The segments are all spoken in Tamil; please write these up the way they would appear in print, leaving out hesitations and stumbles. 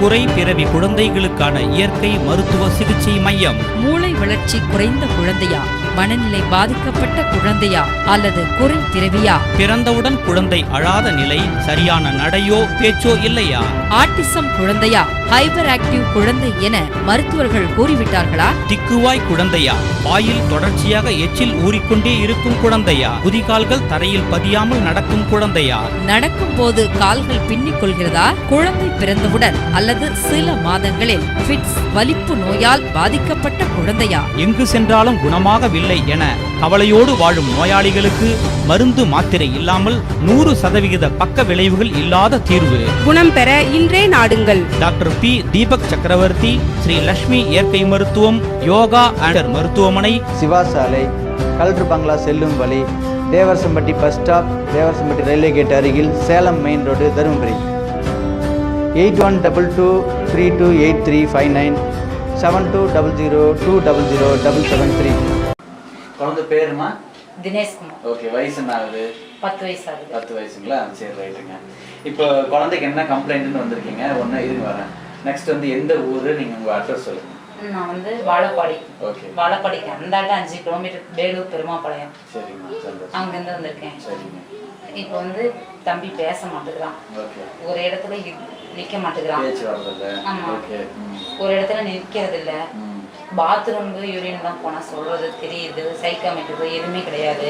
குறை பிறவி குழந்தைகளுக்கான இயற்கை மருத்துவ சிகிச்சை மையம். மூளை வளர்ச்சி குறைந்த குழந்தையா, மனநிலை பாதிக்கப்பட்ட குழந்தையா அல்லது குறை பிறவியா, பிறந்தவுடன் குழந்தை அழாத நிலை, சரியான நடையோ பேச்சோ இல்லையா, ஆட்டிசம் குழந்தையா, ஹைப்பர் ஆக்டிவ் குழந்தை என மருத்துவர்கள் கூறிவிட்டார்களா, திக்குவாய் குழந்தையா, வாயில் தொடர்ச்சியாக எச்சில் ஊறிக்கொண்டே இருக்கும் குழந்தையா, குதிகால்கள் தரையில் பதியாமல் நடக்கும் குழந்தையா, நடக்கும் போது கால்கள் பின்னிக் கொள்கிறதா, குழந்தை பிறந்தவுடன் அல்லது சில மாதங்களில் ஃபிட்ஸ் வலிப்பு நோயால் பாதிக்கப்பட்ட குழந்தையா, எங்கு சென்றாலும் குணமாகவில்லை என கவலையோடு வாழும் நோயாளிகளுக்கு மருந்து மாத்திரை இல்லாமல் 100% பக்க விளைவுகள் இல்லாத தீர்வு. குணம் பெற இன்றே நாடுங்கள். Doctor B. தீபக் சக்கரவர்த்தி, ஸ்ரீ லட்சுமி இயற்கை மருத்துவம், யோகா அண்ட் மருத்துவமனை, சிவா சாலை, கலெக்டர் பங்களா செல்லும் வழி, Devarasampatti bus stop, Devarasampatti railway gate அருகில், சேலம் மெயின் ரோடு, தருமபுரி. 8122328359 7200200773. குழந்தை பேருமா? தினேஷ். ஓகே, வயசு என்ன ஆகுது? 10 வயசு ஆகுது. 10 வயசுங்களா? சரி, ரைட்டுங்க. இப்போ குழந்தைக்கு என்ன கம்ப்ளைண்ட்னு வந்திருக்கீங்க? ஒன்று இதுன்னு வரேன். நெக்ஸ்ட் வந்து எந்த ஊர், நீங்கள் உங்கள் அட்ரஸ் சொல்லுங்கள். நான் வந்து வாழப்பாடி. ஓகே. வாழப்பாடிக்கு அந்தாட்ட 5 கிலோமீட்டர், வேலூர் பெருமாப்பாளையம். சரிங்க, சந்தோஷம். அங்கேருந்து வந்திருக்கேன். சரிங்க. இப்போ வந்து தம்பி பேச மாட்டேங்கிறான். ஓகே. ஒரு இடத்துல நிற்க மாட்டேங்கிறான். பேச்சு வரதில்ல. ஆமாம். ஓகே. ஒரு இடத்துல நிற்கிறது இல்லை. பாத்ரூமுக்கு யூரின் தான் போனால் சொல்கிறது தெரியுது. சைக்காமெட்ரிக்கு எதுவுமே கிடையாது.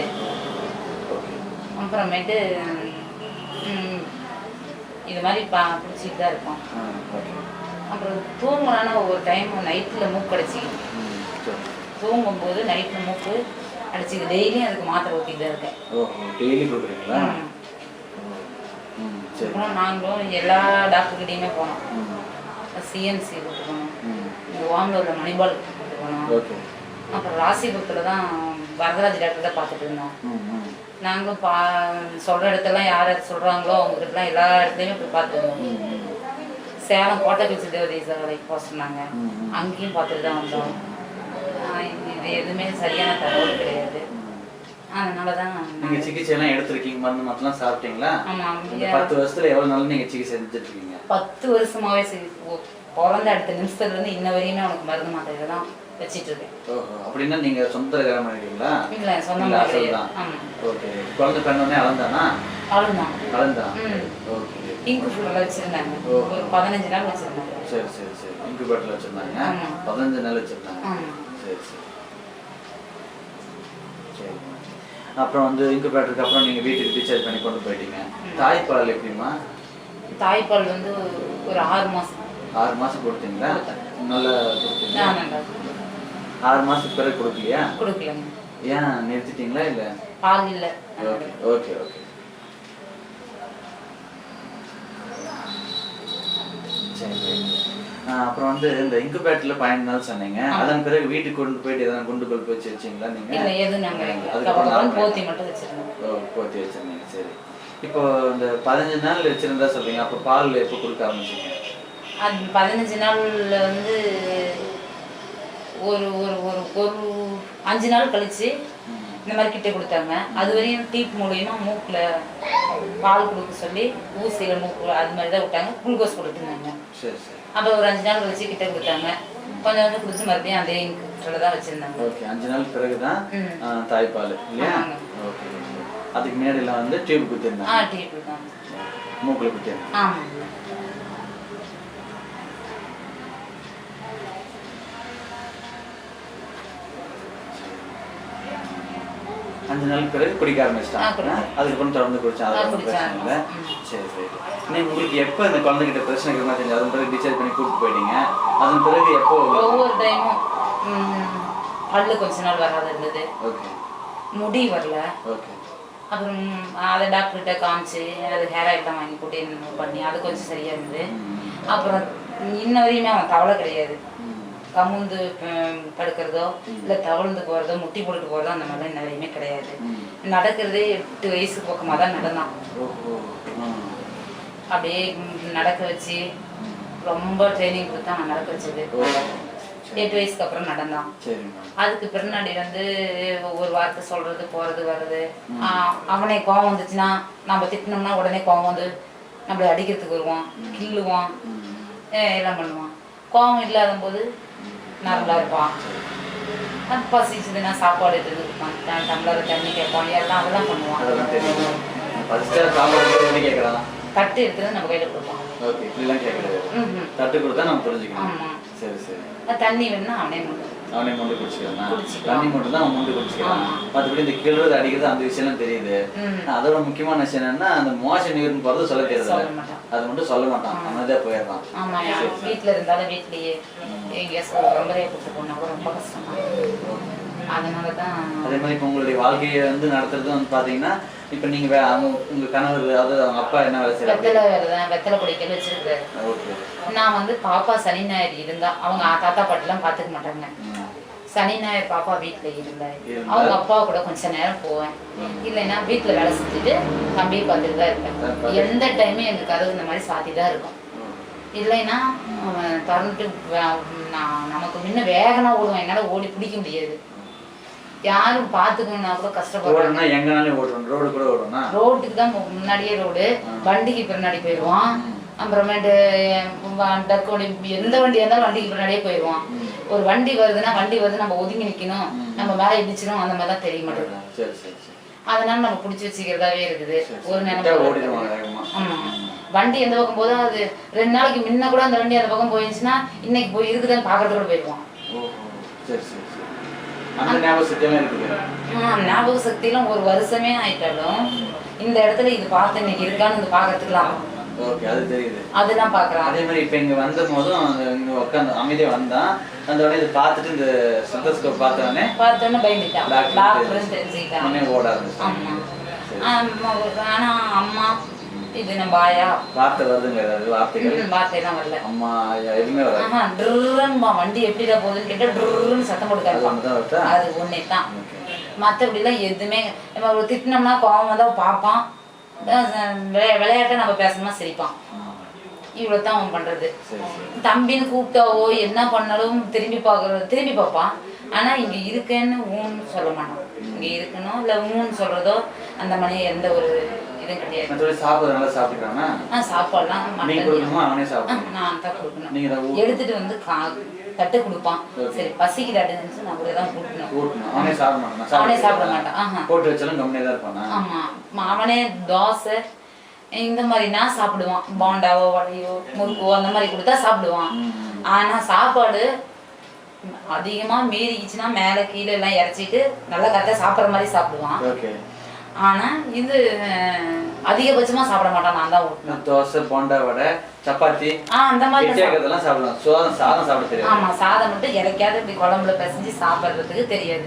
அப்புறமேட்டு இது மாதிரி பிடிச்சிட்டு தான் இருப்போம். அப்புறம் தூங்கினானா ஒரு டைம் நைட்டில் மூக்கு அடிச்சிக்கிது. தூங்கும்போது நைட்டில் மூக்கு அடிச்சிக்கிது. டெய்லியும் அதுக்கு மாத்திரை ஊற்றிட்டு தான் இருக்கேன். டெய்லி கொடுக்குறீங்களா? அப்புறம் நாங்களும் எல்லா டாக்டர்கிட்டையுமே போனோம். சிஎன்சி கூப்பிட்டு போனோம், இந்த ஓமலூரில் மணிபால் கூப்பிட்டு போனோம். அப்புறம் ராசிபுரத்தில் தான் வரதராஜ் டாக்டர் தான் பார்த்துட்டு இருந்தோம். நாங்களும் சொல்கிற இடத்துலாம் யார் யார் சொல்கிறாங்களோ அவங்ககிட்டலாம் எல்லா இடத்துலையுமே போய் பார்த்துருந்தோம். சேலம் கோட்டைக்குச்சி தேவதேசாலைக்கு போக சொன்னாங்க, அங்கேயும் பார்த்துட்டு தான் வந்தோம். இது எதுவுமே சரியான தகவல் கிடையாது. அதனால தான் நீங்கள் சிகிச்சையெல்லாம் எடுத்துருக்கீங்க, மருந்து மாத்திரம் சாப்பிட்டீங்களா? ஆமாம். 10 வருஷத்தில் எவ்வளோ நாள் நீங்கள் சிகிச்சை எடுத்துருக்கீங்க? 10 வருஷமாகவே பிறந்த அடுத்த நிமிஷத்துலேருந்து இன்ன வரையுமே அவனுக்கு மருந்து மாத்திரை தான் வச்சிட்டு இருக்கேன். ஓஹோ, அப்படின்னா நீங்கள் சொந்த கிராமம் இருக்கீங்களா? இல்லை, சொந்தமாக தான். ஓகே. குழந்தை பிறந்தோடனே அளந்தானா? அளந்தான். ஓகே. இன்குபேட்டர்ல வச்சிருந்தாங்க. ஒரு 15 நாள் வச்சிருந்தாங்க. சரி சரி சரி. இன்குபேட்டர்ல வச்சிருந்தாங்க. 15 நாள் வச்சிருந்தாங்க. சரி சரி சரி. அப்புறம் வந்து இன்குபேட்டருக்கு அப்புறம் நீங்க வீட்டுக்கு டிஸ்சார்ஜ் பண்ணி கொண்டு போயிட்டீங்க. தாய்ப்பால் எப்படிமா? தாய்ப்பால் வந்து ஒரு 6 மாசம். 6 மாசம் கொடுத்தீங்களா? நல்லா கொடுத்தீங்களா? 6 மாசத்துக்கு பிறகு கொடுக்கலையா? கொடுக்கலங்க. ஏன் நிறுத்திட்டீங்களா? இல்ல பால் இல்ல. Okay okay okay. அப்புறம் வந்து இந்த இன்குபேட்டர்ல 15 நாள் சொன்னீங்க. அதன் பிறகு வீட்டுக்கு கொண்டு போயிட்டு எதனா குண்டுகோல் போய் வச்சீங்களா நீங்க? இல்ல, எதுவும் நாங்க அதுக்கப்புறம் போத்தி மட்டும் வச்சிருந்தோம். போத்தி வச்சிருந்தீங்க. சரி. இப்போ இந்த 15 நாள் வச்சிருந்தா சொல்றீங்க, அப்ப பால் எப்போ கொடுக்க ஆரம்பிச்சீங்க? அது 15 நாள்ல வந்து ஒரு ஒரு ஒரு 5 நாள் கழிச்சு இந்த மாதிரி கிட்ட கொடுத்தாங்க. அது வரையும் டீப் மூலியமா மூக்குல பால் கொடுக்க சொல்லி ஊசியில மூக்கு அது மாதிரி தான் விட்டாங்க. குளுக்கோஸ் கொடுத்துருந்தாங்க. சரி சரி. அப்புறம் ஒரு 5 நாள் கழிச்சு கிட்ட கொடுத்தாங்க. கொஞ்சம் கொஞ்சம் குடிச்சு மறுபடியும் அதே இன்குபேட்டர்ல தான் வச்சிருந்தாங்க. ஓகே. 5 நாள் பிறகுதான் தாய்ப்பால் இல்லையா? ஓகே. அதுக்கு முன்னாடில வந்து டியூப் குத்திருந்தாங்க. டியூப் தான் மூக்குல குத்திருந்தாங்க. ஆமா. 5 நாள் பிறகு குடிக்க ஆரம்பிச்சிட்டாங்க. அதுக்கப்புறம் தொடர்ந்து குடிச்சாங்க. அது பிரச்சனை இல்லை. சரி சரி. நீங்கள் உங்களுக்கு எப்போ இந்த குழந்தைகிட்ட பிரச்சனை இருக்கிற மாதிரி தெரிஞ்சு அதன் பிறகு டிஸ்சார்ஜ் பண்ணி கூப்பிட்டு போயிட்டீங்க? அதன் பிறகு எப்போ? ஒவ்வொரு டைமும் பல்லு கொஞ்ச நாள் வராத இருந்தது. ஓகே. முடி வரல. ஓகே. அப்புறம் அதை டாக்டர்கிட்ட காமிச்சு அது ஹேர் ஆயில் தான் வாங்கி போட்டு பண்ணி அது கொஞ்சம் சரியா இருந்தது. அப்புறம் இன்ன வரையுமே அவன் தவளை கிடையாது. கமுந்து படுக்கிறதோ இல்லை தவழ்ந்து போகிறதோ முட்டி போட்டுட்டு போகிறதோ அந்த மாதிரிலாம் இன்ன வரையுமே கிடையாது. நடக்கிறதே 8 வயசு பக்கமாக தான் நடந்தான். அப்படியே நடக்க வச்சு ரொம்ப ட்ரைனிங் கொடுத்து அவன் நடக்க வச்சது. 8 வயசுக்கு அப்புறம் நடந்தான். அதுக்கு பின்னாடி வந்து ஒரு வார்த்தை சொல்றது போறது வர்றது. அவனே கோவம் வந்துச்சுன்னா நம்ம திட்டினோம்னா உடனே கோவம் வந்து நம்மளை அடிக்கிறதுக்கு வருவான், கிள்ளுவான். எல்லாம் பண்ணுவான். கோவம் இல்லாத போது நார்மலாக இருப்பான். பசிச்சுதுன்னா சாப்பாடு எடுத்து கொடுப்பான், டம்ளர் தண்ணி கேட்பான், எல்லாம் அதெல்லாம் பண்ணுவான். தட்டு எடுத்துட்டு நம்ம கையில் கொடுப்பான். தட்டு கொடுத்தா நம்ம புரிஞ்சுக்கலாம். சரி சரி. தண்ணி வேணும்னா அவனே மொண்டு குடிச்சுக்கலாம். தண்ணி மட்டும் தான் அவன் மொண்டு குடிச்சுக்கலாம். மற்றபடி இந்த கிழறது அடிக்கிறது அந்த விஷயம்லாம் தெரியுது. அதோட முக்கியமான விஷயம் என்னன்னா அந்த மோஷன் யூரின் போறது சொல்ல தெரியாது. அது மட்டும் சொல்ல மாட்டான், அமைதியா போயிடலாம். ஆமா, வீட்டுல இருந்தாலும் வீட்லயே எங்கேயாச்சும் ரொம்பவே கூப்பிட்டு போனா கூட ரொம்ப கஷ்டமா. அதனாலதான் அதே மாதிரி இப்போ உங்களுடைய வாழ்க்கையை வந்து நடத்துறது வந்து பாத்தீங்கன்னா இப்ப நீங்க உங்க கணவர் அதாவது அவங்க அப்பா என்ன வேலை செய்யறாங்க? வெத்தலை பொடிக்கல் வச்சிருக்காரு. நான் வந்து பாப்பா சனி ஞாயிறு இருந்தா அவங்க தாத்தா பாட்டிலாம் பாத்துக்க மாட்டாங்க. சனி ஞாயிறு பாப்பா வீட்டுல இருந்தாரு, அவங்க அப்பா கூட கொஞ்ச நேரம் போவேன். இல்லைன்னா வீட்டுல வேலை செஞ்சுட்டு தம்பியை பார்த்துட்டு தான் இருப்பேன். எந்த டைமும் எனக்கு கதவு இந்த மாதிரி சாத்திதான் இருக்கும். இல்லைன்னா திறந்துட்டு நமக்கு முன்ன வேகனா ஓடுவேன், என்னால ஓடி பிடிக்க முடியாது. யாரும் பாத்துக்கணும்னா கூட கஷ்டப்படுறாங்க. ரோட்டுக்கு தான் முன்னாடியே ரோடு, வண்டிக்கு பின்னாடி போயிடுவான். அப்புறமேட்டு எந்த வண்டியா இருந்தாலும் வண்டிக்கு பின்னாடியே போயிடுவான். ஒரு வண்டி வருதுன்னா நம்ம ஒதுங்கி நிக்கணும், நம்ம மேல இடிச்சிடும், அந்த மாதிரிலாம் தெரிய மாட்டேங்குது. அதனால நம்ம பிடிச்சி வச்சுக்கிறதாவே இருக்குது. ஒரு நேரம் வண்டி எந்த பக்கம் போதும் அது 2 நாளைக்கு முன்ன கூட அந்த வண்டி அந்த பக்கம் போயிருச்சுன்னா இன்னைக்கு போய் இருக்குதுன்னு பாக்குறது கூட போயிடுவான். ஞாபக சக்தியெல்லாம் ஒரு வருஷமே ஆயிட்டாலும் இந்த இடத்துல இது பார்த்து இன்னைக்கு இருக்கான்னு பாக்குறதுக்குலாம் அதெல்லாம் பாக்குறான். அதே மாதிரி இப்ப இங்க வந்த போதும் இங்க உட்காந்து அமைதியா வந்தான். அந்த உடனே இதை பார்த்துட்டு இந்த ஸ்டெத்தஸ்கோப் பார்த்தோன்னே பயந்துட்டான், டாக்டர் தெரிஞ்சுக்கிட்டான். ஓட ஆரம்பிச்சான். ஆனா அம்மா இது நம்ம ஆயா வார்த்தை வருதுங்க, வார்த்தையெல்லாம் வரல. அம்மா எதுவுமே வரல. வண்டி எப்படிடா போகுதுன்னு கேட்டா ட்ருன்னு சத்தம் கொடுக்காது. அது ஒன்னே தான். மற்றபடி எல்லாம் எதுவுமே நம்ம திட்டினோம்னா கோவம் வந்தா பார்ப்பான், விளையாட்ட நம்ம பேசணும்னா சிரிப்பான். இவ்வளவுதான் அவன் பண்றது. தம்பின்னு கூப்பிட்டாவோ என்ன பண்ணாலும் திரும்பி பார்ப்பான். ஆனா இங்க இருக்கேன்னு ஊன்னு சொல்ல மாட்டான். இங்க இருக்கணும் இல்ல ஊன்னு சொல்றதோ அந்த மாதிரி எந்த ஒரு இதுவும் கிடையாது. சாப்பாடுலாம் நான் தான் கொடுக்கணும். எடுத்துட்டு வந்து தட்டு கொடுப்பான். சரி பசிக்குதாட்டுன்னு நான் கூட தான் கொடுக்கணும். அவனே சாப்பிட மாட்டான். ஆமா, அவனே தோசை இந்த மாதிரினா சாப்பிடுவான். போண்டாவோ வடையோ முறுக்கோ அந்த மாதிரி கொடுத்தா சாப்பிடுவான். ஆனா சாப்பாடு அதிகமா மீறிச்சுன்னா மேல கீழே எல்லாம் இறச்சிட்டு நல்லா கரெக்டா சாப்பிட்ற மாதிரி சாப்பிடுவான். ஆனா இது அதிகபட்சமா சாப்பிட மாட்டான். நான் தான் ஊட்டணும். தோசை போண்டா வடை சப்பாத்தி அந்த மாதிரி சாதம் சாப்பிட தெரியாது. ஆமா, சாதம் மட்டும் இறக்காத இப்படி குழம்புல பிசைஞ்சு சாப்பிட்றதுக்கு தெரியாது.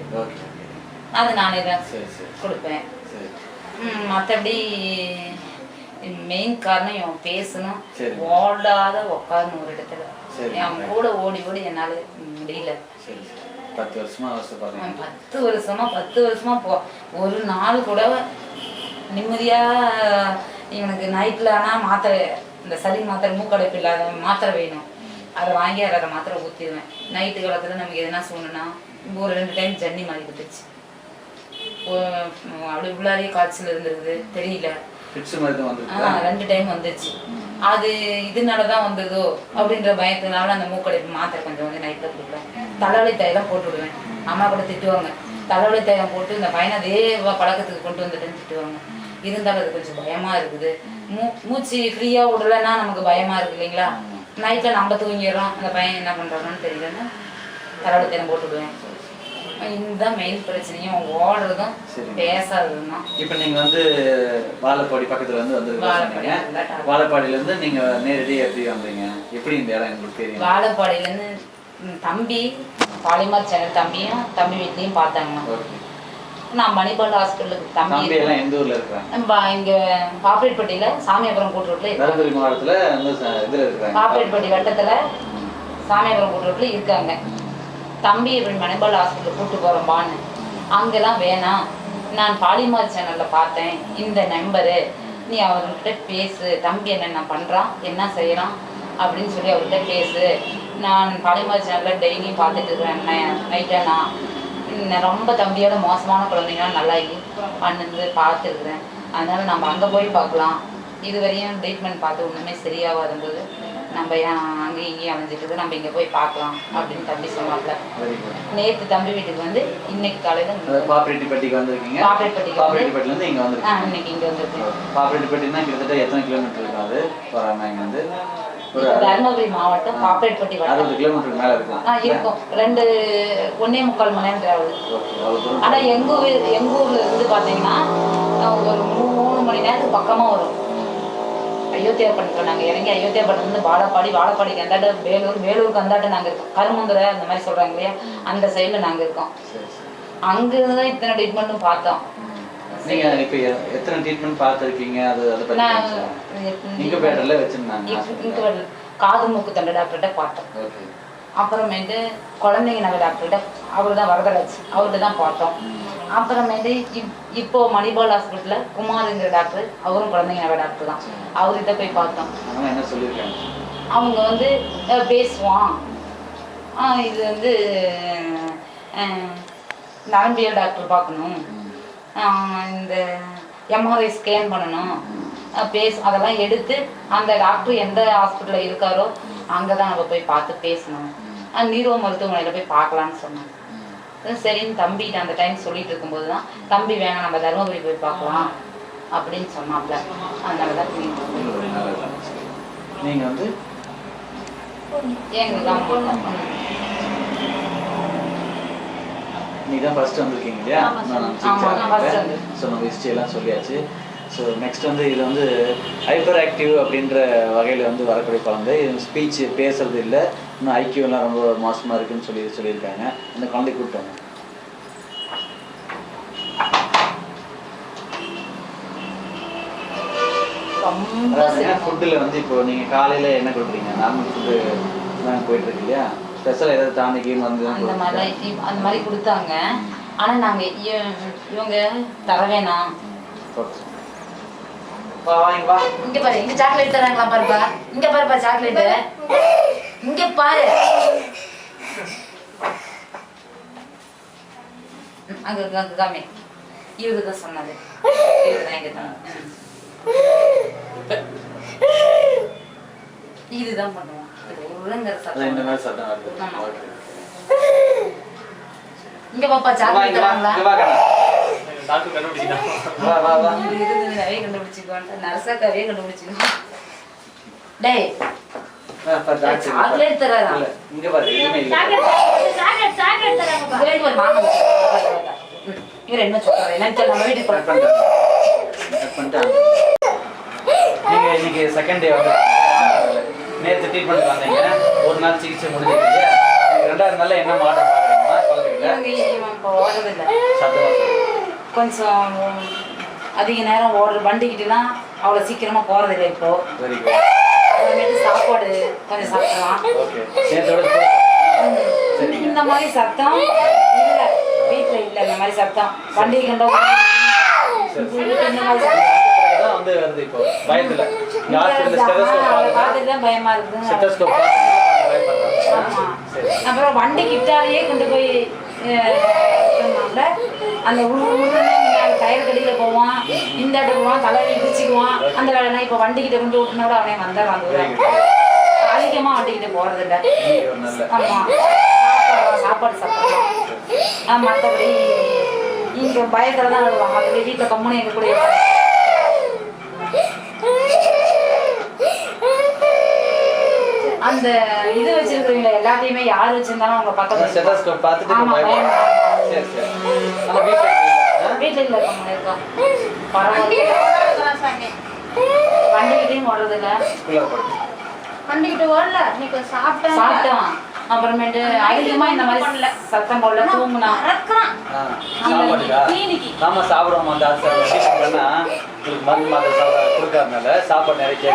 அது நானே தான் கொடுப்பேன். மற்றபடி மெயின் காரணம் இவன் பேசணும், ஓடாத உட்காரணும் ஒரு இடத்துல. அவன் கூட ஓடி ஓடி என்னால முடியல. 10 வருஷமா 10 வருஷமா ஒரு நாள் கூட நிம்மதியா இவனுக்கு நைட்ல ஆனா மாத்திரை, இந்த சளி மாத்திரை, மூக்கடைப்பு இல்லாத மாத்திரை வேணும். அதை வாங்கி அதை மாத்திரை ஊற்றிடுவேன். நைட்டு காலத்துல நமக்கு எதுனா சொன்னா ஒரு 2 டைம் ஜன்னி மாதிரி கொடுத்துருச்சு. அப்படி உள்ளாரியே காய்ச்சல் இருந்திருக்குது, தெரியல. 2 டைம் வந்துச்சு. அது இதனாலதான் வந்ததோ அப்படின்ற பயத்தினால அந்த மூக்கடைப்பு மாத்திரை கொஞ்சம் வந்து நைட்ல கொடுப்பேன். தலைவலி தைலம் போட்டு விடுவேன். அம்மா கூட திட்டுவாங்க, தலைவலி தைலம் போட்டு இந்த பையனை அதே பழக்கத்துக்கு கொண்டு வந்துட்டேன்னு திட்டுவாங்க. இருந்தாலும் அது கொஞ்சம் பயமா இருக்குது. மூச்சு ஃப்ரீயா விடலைன்னா நமக்கு பயமா இருக்கு இல்லைங்களா. நைட்ல நம்ம தூங்கிடுறோம், அந்த பையன் என்ன பண்றாங்கன்னு தெரியலன்னு தலைவலி தைலம் போட்டு விடுவேன். இதுதான் மெயின் பிரச்சனையும், ஓடுறதும் பேசாததும் தான். இப்போ நீங்க வந்து வாழப்பாடி பக்கத்துல வந்துருக்கீங்க. வாழப்பாடியில இருந்து நீங்க நேரடியாக எப்படி வந்தீங்க? எப்படி இந்த இடம் உங்களுக்கு தெரியும்? வாழப்பாடியில இருந்து தம்பி பாலிமார் சேனல் தம்பியும் தம்பி வீட்லயும் பார்த்தாங்க. நான் மணிபால் ஹாஸ்பிட்டலுக்கு தம்பி எல்லாம் எந்த ஊர்ல இருக்காங்க? இங்க பாப்பரேட்பட்டியில சாமியாபுரம் கூட்டுரோட்ல தருமபுரி மாவட்டத்துல இதுல இருக்காங்க. பாப்பரேட்பட்டி வட்டத்துல சாமியாபுரம் கூட்டுரோட்ல இருக்காங்க. தம்பி இப்படி மணிபால் ஹாஸ்பிட்டல் கூப்பிட்டு போகிறோம்பான்னு. அங்கெல்லாம் வேணாம், நான் பாலிமார் சேனலில் பார்த்தேன் இந்த நம்பரு, நீ அவர்கிட்ட பேசு, தம்பி என்னென்ன பண்ணுறான் என்ன செய்யறான் அப்படின்னு சொல்லி அவர்கிட்ட பேசு. நான் பாலிமார் சேனலில் டெய்லியும் பார்த்துட்டு இருக்கிறேன். நைட்டானா ரொம்ப தம்பியோட மோசமான குழந்தைங்களாம் நல்லா பண்ணுது பார்த்துருக்குறேன். அதனால நம்ம அங்கே போய் பார்க்கலாம். இதுவரையும் ட்ரீட்மெண்ட் பார்த்து ஒன்றுமே சரியாகாத இருந்தது. நம்ம அங்கேயும் இங்கேயும் அலைஞ்சிட்டு நம்ம இங்கே போய் பார்க்கலாம் அப்படின்னு தம்பி சொன்னாப்ல. நேற்று தம்பி வீட்டுக்கு வந்து இன்னைக்கு காலையில் பாப்பிரெட்டிப்பட்டிக்கு வந்திருக்கீங்க. பாப்பிரெட்டிப்பட்டிலேருந்து இங்கே வந்து இன்னைக்கு இங்கே வந்துருக்கு. பாப்பிரெட்டிப்பட்டினா கிட்டத்தட்ட எத்தனை கிலோமீட்டர் இருக்கும் அது வராமல் இங்கே வந்து? ஒரு தருமபுரி மாவட்டம் பாப்பிரெட்டிப்பட்டி 60 கிலோமீட்டருக்கு மேலே இருக்கும். இருக்கும். 1.25 மணி நேரம் டிராவல். ஆனால் எங்கள் ஊரில் இருந்து பார்த்தீங்கன்னா ஒரு 3 மணி நேரத்துக்கு பக்கமாக வரும். அயோத்தியாப்பட்டினம் நாங்கள் இறங்கி அயோத்தியாப்பட்டினம் வாழப்பாடிக்கு அந்தாட்ட வேலூருக்கு அந்தாட்ட நாங்கள் இருக்கோம். கருமந்துரை அந்த மாதிரி சொல்கிறாங்க இல்லையா, அந்த சைடில் நாங்கள் இருக்கோம். அங்கேருந்து தான் இத்தனை ட்ரீட்மெண்ட்டும் பார்த்தோம். நீங்கள் இப்போ எத்தனை ட்ரீட்மெண்ட் பார்த்துருக்கீங்க? அதை பற்றி இன்குபேட்டரில் வச்சுருந்தாங்க. காது மூக்கு தொண்டை டாக்டர்கிட்ட பார்த்தோம். அப்புறமேட்டு குழந்தைங்க நல டாக்டர்கிட்ட அவர் தான் வரதராஜ் அவர்கிட்ட தான் பார்த்தோம். அப்புறமேட்டு இப்போ மணிபால் ஹாஸ்பிட்டலில் குமார்ங்கிற டாக்டர், அவரும் குழந்தைங்க நல டாக்டர் தான், அவர்கிட்ட போய் பார்த்தோம். என்ன சொல்லியிருக்காங்க? அவங்க வந்து பேசுவான், இது வந்து நரம்பியல் டாக்டர் பார்க்கணும், இந்த எம்ஆர்ஐ ஸ்கேன் பண்ணணும், அதெல்லாம் எடுத்து அந்த டாக்டர் எந்த ஹாஸ்பிட்டலில் இருக்காரோ அங்கே தான் நம்ம போய் பார்த்து பேசணும், நீரோ மருத்துவமனையில் போய் பார்க்கலான்னு சொன்னாங்க. சரின்னு தம்பிகிட்ட அந்த டைம் சொல்லிட்டு இருக்கும்போது தான் தம்பி வேணாம் நம்ம தருமபுரி போய் பார்க்கலாம் அப்படின்னு சொன்னாப்ல. அதனால தான் நீங்கள் வந்து நீங்கள் தான் ஃபர்ஸ்ட் வந்திருக்கீங்க இல்லையா? ஸோ நம்ம ஹிஸ்ட்ரியெல்லாம் சொல்லியாச்சு. ஸோ நெக்ஸ்ட் வந்து இது வந்து ஹைப்பர் ஆக்டிவ் அப்படின்ற வகையில் வந்து வரக்கூடிய குழந்தை. இது ஸ்பீச் பேசுறது இல்லை, இன்னும் ஐக்கியூலாம் ரொம்ப மோசமாக இருக்குன்னு சொல்லியிருக்காங்க. அந்த குழந்தை கூப்பிட்டோங்க. ஃபுட்டில் வந்து இப்போ நீங்கள் காலையில் என்ன கொடுக்குறீங்க? நார்மல் ஃபுட்டு தான் போயிட்டுருக்கு இல்லையா? ஸ்பெஷலாக ஏதாவது டானிக்கு வந்து அந்த மாதிரி கொடுத்தாங்க. ஆனால் நாங்கள் இவங்க தர வேணாம். இங்க பாரு, இங்க சாக்லேட் தராங்களா பாருப்பா, இங்க பாருப்பா சாக்லேட், இங்க பாரு, அங்க காமி. இவருதான் சொன்னது, இவருதான் இங்க தான் இதுதான் பண்ணுவோம். இங்க பாப்பா சாக்லேட் தராங்களா? நரசாக்காவே கண்டுபிடிச்சிக்கோ. டேய் சாக்லேட் தராதா? இங்க பாரு, இவர் என்ன சொல்றாரு என்னன்னு தெரியல. நம்ம வீட்டுக்கு நீங்க இன்னைக்கு செகண்ட் டே வந்து நேற்று ட்ரீட்மெண்ட் வந்தீங்க, ஒரு நாள் சிகிச்சை முடிஞ்சிருக்கு. ரெண்டாவது நாள்ல என்ன மாற்றம் கொஞ்சம் அதிக நேரம் ஓடுற வண்டிக்கிட்டலாம் அவ்வளோ சீக்கிரமா போறதில்லை. இப்போ சாப்பாடு கொஞ்சம் சாப்பிடலாம். இந்த மாதிரி சத்தம் இல்லை வீட்டில், இல்லை இந்த மாதிரி சத்தம் வண்டி கண்டோ பயமா இருக்குது. அப்புறம் வண்டி கிட்டாலேயே கொண்டு போய் அந்த டயர் கடியில் போவான், இந்த இடத்துல போவான், தலையை பிடிச்சிக்குவான். அந்த வேலைனா இப்போ வண்டிக்கிட்ட கொண்டு விட்டுனோட அவனே வந்துடுறான். அதிகமாக வண்டிக்கிட்ட போகிறதில்ல. ஆமாம், சாப்பாடு சாப்பிடலாம். மற்றபடி இங்கே பயத்தில் தான் வருவாங்க. மற்றபடி வீட்டில் கம்முனு எங்கள் கூட அந்த இது வச்சிருக்கிறீங்க எல்லாத்தையுமே யார் வச்சிருந்தாலும் அவங்க பக்கத்துல பார்த்துட்டு வீட்டில் இல்லை இருக்கோம். வண்டிக்கிட்டையும் ஓடுறது இல்லை, வண்டிக்கிட்ட ஓடல. இன்னைக்கு சாப்பிட்டோம். அப்புறமேட்டு அதிகமா இந்த மாதிரி சத்தம் போடல, தூங்குனா நாம சாப்பிடுவோம். மருந்து மாத்திரை கொடுக்காதனால சாப்பாடு நிறைய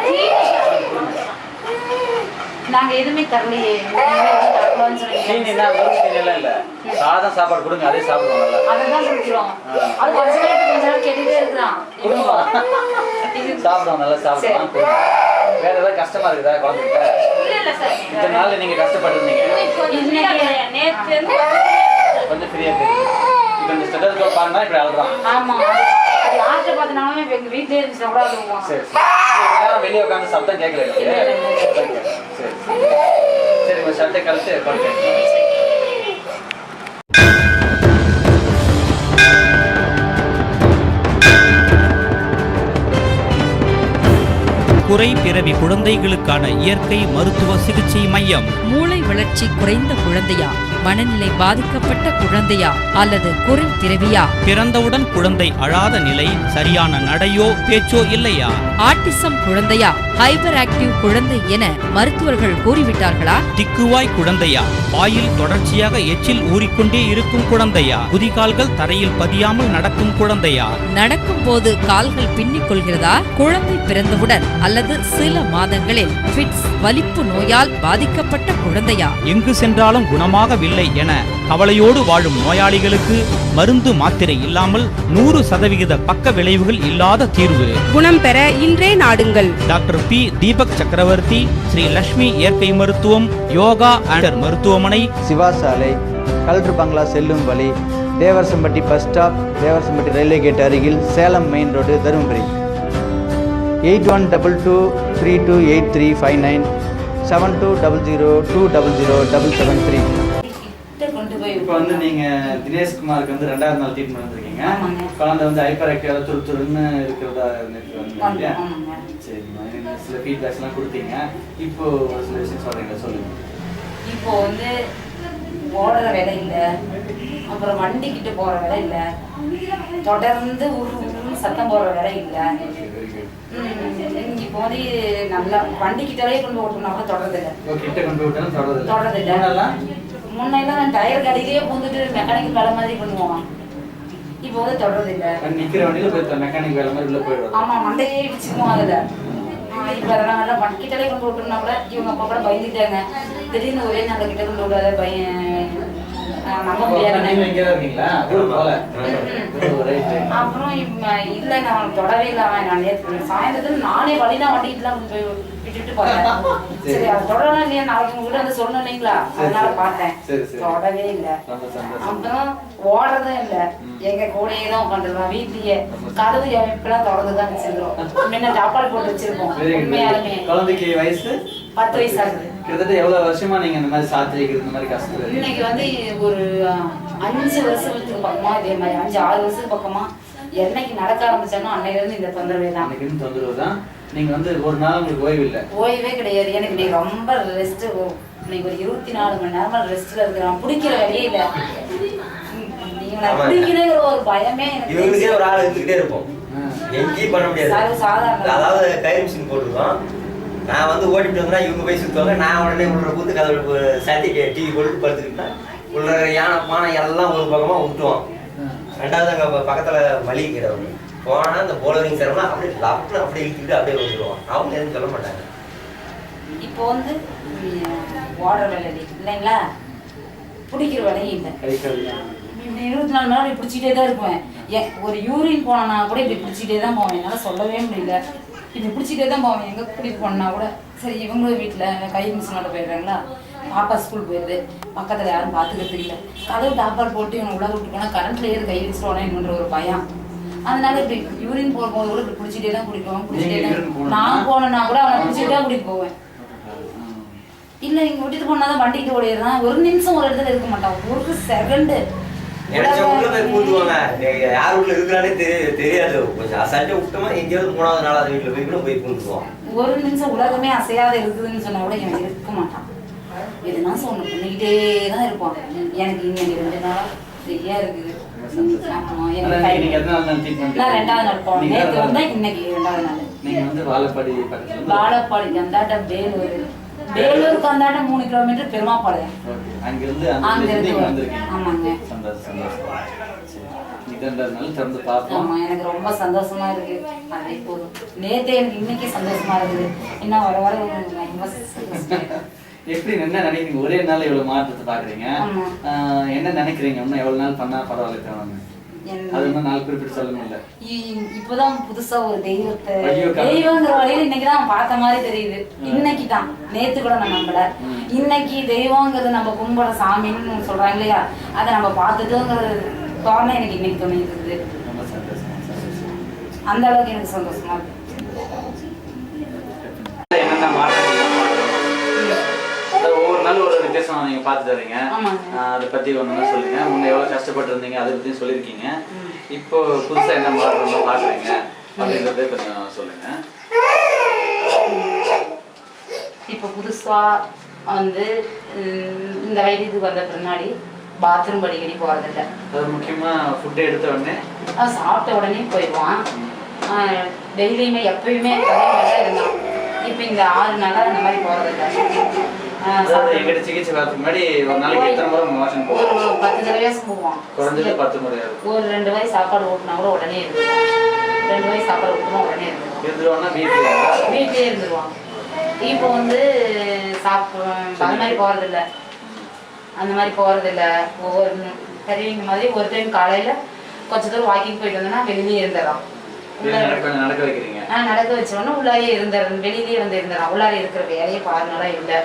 நாங்க எதுவுமே தரலையே. இல்ல சாதம் சாப்பாடு கொடுங்க, அதே சாப்பிடுவோம். அதான் குடிக்கிறோம். அது கொஞ்ச நேரம் கேட்டுட்டே இருக்கிறான். சாப்பிடுவோம், நல்லா சாப்பிடுவோம். வேற ஏதாவது கஷ்டமா இருக்குதா குழந்தைகிட்ட? இந்த நாள் நீங்க கஷ்டப்பட்டிருந்தீங்க, கொஞ்சம் ஃப்ரீயா இருக்கு. இப்ப இந்த ஸ்டெத்தோஸ்கோப் பாருன்னா இப்படி அழுறான். ஆமா, அது யார்கிட்ட பார்த்தனாலும் எங்க வீட்டிலே இருந்துச்சு கூட அழுவான். சரி, வெளியே உட்காந்து சத்தம் கேட்கல. சரிம்மா, சட்டை கழிச்சு பார்க்க. குறை பிறவி குழந்தைகளுக்கான இயற்கை மருத்துவ சிகிச்சை மையம். மூளை வளர்ச்சி குறைந்த குழந்தையா, மனநிலை பாதிக்கப்பட்ட குழந்தையா அல்லது குறை பிறவியா, பிறந்தவுடன் குழந்தை அழாத நிலை, சரியான நடையோ பேச்சோ இல்லையா, ஆட்டிசம் குழந்தையா, ஹைப்பர் ஆக்டிவ் குழந்தை என மருத்துவர்கள் கூறிவிட்டார்களா, திக்குவாய் குழந்தையா, வாயில் தொடர்ச்சியாக எச்சில் ஊறிக்கொண்டே இருக்கும் குழந்தையா, குதிகால்கள் தரையில் பதியாமல் நடக்கும் குழந்தையா, நடக்கும் போது கால்கள் பின்னிக் கொள்கிறதா, குழந்தை பிறந்தவுடன் அல்லது சில மாதங்களில் ஃபிட்ஸ் வலிப்பு நோயால் பாதிக்கப்பட்ட குழந்தையா, எங்கு சென்றாலும் குணமாகவில்லை என கவலையோடு வாழும் நோயாளிகளுக்கு மருந்து மாத்திரை இல்லாமல் 100% பக்க விளைவுகள் இல்லாத தீர்வு. குணம் பெற இன்றே நாடுங்கள். Doctor B. தீபக் சக்கரவர்த்தி, ஸ்ரீ லட்சுமி இயற்கை மருத்துவம், யோகா அண்ட் மருத்துவமனை, சிவா சாலை, கலெக்டர் பங்களா செல்லும் வழி, Devarasampatti bus stop, Devarasampatti railway gate அருகில், சேலம் மெயின் ரோடு, தருமபுரி. 8122328359 7200200773. இப்போ வந்து நீங்க தினேஷ் குமாருக்கு வந்து 2வது நாள் ட்ரீட்மெண்ட் வந்திருக்கீங்க. குழந்தை வந்து ஹைப்பர் ஆக்டிவா துருத்துருன்னு இருக்கிறதா இல்லையா? சரிம்மா, சில ஃபீட்பேக்ஸ் எல்லாம் கொடுத்தீங்க. இப்போ ஒரு சில விஷயம் சொல்றீங்களா, சொல்லுங்க. இப்போ வந்து ஓடுற வேலை இல்லை, அப்புறம் வண்டிக்கிட்டு போற வேலை இல்லை, தொடர்ந்து சத்தம் போடுற வேலை இல்லை. இப்போ வந்து நல்லா வண்டிக்கிட்டே கொண்டு ஓட்டணும் கூட தொடர்றதில்லை. முன்னெல்லாம் டயர் கடையிலேயே பூந்துட்டு மெக்கானிக் வேலை மாதிரி பண்ணுவான். இப்போ வந்து தொடர்றதில்லை. ஆமா, மண்டையே இடிச்சுக்குவோம் அதுல. இப்போ அதெல்லாம் நல்லா வண்டிக்கிட்டே கொண்டு ஓட்டணும்னா கூட இவங்க அப்பா கூட பயந்துட்டாங்க. திடீர்னு ஒரே நாள் கிட்ட கொண்டு விடாத பையன் நம்ப முடியாது. அப்புறம் இல்ல, நான் தொடவே இல்லை. நான் நேற்று சாயந்தரத்துல நானே வழிதான் வண்டிக்கிட்டுலாம் விட்டுட்டு பார்த்தேன். சரி, அது தொடரலாம் இல்லையா, நாளைக்கு உங்ககிட்ட வந்து சொல்லணும் இல்லைங்களா, அதனால பார்த்தேன். தொடவே இல்லை. அப்புறம் ஓடுறதும் இல்லை, எங்க கூடையே தான் உட்காந்துருக்கோம். வீட்லயே கதவு எப்பெல்லாம் தொடர்ந்துதான் வச்சிருக்கோம். முன்ன சாப்பாடு போட்டு வச்சிருக்கோம். உண்மையாலுமே குழந்தைக்கு வயசு 10 வயசு ஆகுது. கிட்டத்தட்ட எவ்வளவு வருஷமா நீங்க இந்த மாதிரி சாத்திரிக்கிறது, இந்த மாதிரி கஷ்டம்? இன்னைக்கு வந்து ஒரு 5 வருஷத்துக்கு பக்கமா இதே மாதிரி 5-6 வருஷத்துக்கு பக்கமா என்னைக்கு நடக்க ஆரம்பிச்சானோ அன்னையில இருந்து இந்த தொந்தரவு தான். அன்னைக்கு தொந்தரவு தான். நீங்க வந்து ஒரு நாள் உங்களுக்கு ஓய்வு இல்லை? ஓய்வே கிடையாது. எனக்கு நீ ரொம்ப ரெஸ்ட். இன்னைக்கு ஒரு 24 மணி நேரமா ரெஸ்ட்ல இருக்கிறான். பிடிக்கிற வேலையே இல்லை. பிடிக்கிறேங்கிற ஒரு பயமே இவங்களுக்கே ஒரு ஆள் இருந்துகிட்டே இருப்போம். எங்கேயும் பண்ண முடியாது. சாதாரண அதாவது கை மிஷின் போட்டுருக்கோம். நான் வந்து ஓடிட்டு வந்தா இவங்க போய் சுற்றுவாங்க. நான் உடனே உள்ள பூத்து கதவு சாத்தி டிவி போட்டு படுத்துக்கிட்டேன். உள்ள யானை பானை எல்லாம் ஒரு பக்கமாக விட்டுவோம். 2வது அங்கே பக்கத்தில் மளிகை கடை ஒன்று போனால் அந்த போலரிங் சேரம்லாம் அப்படியே லப்னு அப்படியே இழுத்துக்கிட்டு அப்படியே வந்துடுவோம். அவங்க எதுவும் சொல்ல மாட்டாங்க. இப்போ வந்து ஓடுற வேலை இல்லைங்களா, பிடிக்கிற வேலையும் இல்லை. 24 மணி நேரம் பிடிச்சிட்டே தான் இருப்பேன். ஒரு யூரின் போனா கூட இப்படி பிடிச்சிட்டே தான் போவேன். என்னால் சொல்லவே முடியல. இப்படி பிடிச்சிட்டே தான் போவேன். எங்கே கூட்டிகிட்டு போனா கூட சரி, இவங்களும் வீட்டில் கை மிஷினோட போயிடுறாங்களா, பாப்பா ஸ்கூல் போயிடுது, பக்கத்தில் யாரும் பார்த்துக்கிறது இல்லை. கதவு டாப்பர் போட்டு இவனை உள்ள விட்டு போனால் கரண்ட்ல ஏது கை வச்சுட்டு என்னன்ற ஒரு பயம். அதனால இப்படி யூரின் போகும்போது கூட இப்படி பிடிச்சிட்டே தான் குடிப்போம். பிடிச்சிட்டே தான் நான் போனேன்னா கூட அவனை பிடிச்சிட்டு தான் கூட்டிட்டு போவேன். இல்லை, இங்கே விட்டுட்டு போனாதான் வண்டிக்கிட்டு ஓடிடுறான். ஒரு நிமிஷம் ஒரு இடத்துல இருக்க மாட்டான். ஒரு செகண்டு யார் உள்ள இருக்கிறானே தெரியாது. கொஞ்சம் அசால்ட்டா விட்டோமா எங்கேயாவது 3வது 4வது வீட்டுல போய் பூந்துக்குவோம். ஒரு நிமிஷம் உலகமே அசையாத இருக்குதுன்னு சொன்னா கூட இவன் இருக்க மாட்டான். எதுனா சொன்ன பண்ணிக்கிட்டே தான் இருப்பான். எனக்கு இன்னைக்கு 2 நாளா சரியா இருக்குது. நான் 2வது நாள் போனேன். நேற்று வந்தா இன்னைக்கு 2வது நாள். நீங்க வந்து வாழப்பாடி அந்தாட்ட வேலூருக்கு அந்தாட்ட 3 கிலோமீட்டர் பெருமாப்பாளையம். அங்கிருந்து ஆமாங்க. எனக்கு ரொம்ப சந்தோஷமா இருக்கு. அதே போதும். நேற்று எனக்கு இன்னைக்கு சந்தோஷமா இருக்குது. இன்னும் வர வர ரொம்ப எப்படி என்ன நினைக்கிறீங்க? ஒரே நாள் இவ்வளவு மாற்றத்தை பாக்குறீங்க, என்ன நினைக்கிறீங்க? இன்னும் எவ்வளவு நாள் பண்ணா பரவாயில்ல? அது இன்னும் நாள் குறிப்பிட்டு சொல்லணும்ல. இப்பதான் புதுசா ஒரு தெய்வங்கிற வழியில இன்னைக்குதான் பார்த்த மாதிரி தெரியுது. இன்னைக்கு தான், நேத்து கூட நான் நம்பல. இன்னைக்கு தெய்வங்கிறது நம்ம கும்பிட சாமின்னு சொல்றாங்க இல்லையா, அதை நம்ம பார்த்துட்டோங்கிறது தோணை எனக்கு இன்னைக்கு தோணிருக்குது. அந்த அளவுக்கு எனக்கு சந்தோஷமா இருக்கு. என்னென்ன மாற்றங்கள் வருஷம் நீங்க பார்த்துட்டு வரீங்க. அதை பத்தி ஒண்ணு சொல்லுங்க. முன்ன எவ்வளவு கஷ்டப்பட்டு இருந்தீங்க அதை பத்தி சொல்லியிருக்கீங்க. இப்போ புதுசா என்ன மாற்றம் பாக்குறீங்க அப்படின்றத கொஞ்சம் சொல்லுங்க. இப்போ புதுசா வந்து இந்த வயதுக்கு வந்த பின்னாடி பாத்ரூம் அடிக்கடி போறதில்லை. அது முக்கியமா ஃபுட் எடுத்த உடனே சாப்பிட்ட உடனே போயிடுவான். டெய்லியுமே எப்பயுமே இருந்தான். இப்போ இந்த 6 நாளா இந்த மாதிரி போறதில்லை. எங்கிட்ட சிகிச்சை பார்த்துக்கு முன்னாடி ஒரு நாளைக்கு எத்தனை முறை மோஷன் போவோம்? ஒரு 10 தடவையாச்சும் போவோம். குறைஞ்சது 10 முறை. ஒரு 2 வாய் சாப்பாடு ஊட்டினா கூட உடனே இருந்துருவான். 2 வாய் சாப்பாடு ஊட்டினா உடனே இருந்துருவான்னா வீட்லயே இருந்துருவான். இப்போ வந்து அந்த மாதிரி போறதில்லை. அந்த மாதிரி போறதில்லை. ஒவ்வொரு பெரியவங்க மாதிரி ஒரு டைம் காலையில கொஞ்ச தூரம் வாக்கிங் போயிட்டு வந்தோம்னா வெளியிலேயே இருந்துடுறான். நடக்க வைக்கிறீங்க? நடக்க வச்சோன்னா உள்ளாரே இருந்துடுறேன். வெளியிலேயே வந்து இருந்துடுறான். உள்ளாரே இருக்கிற வேலையை பாருனால இல்லை.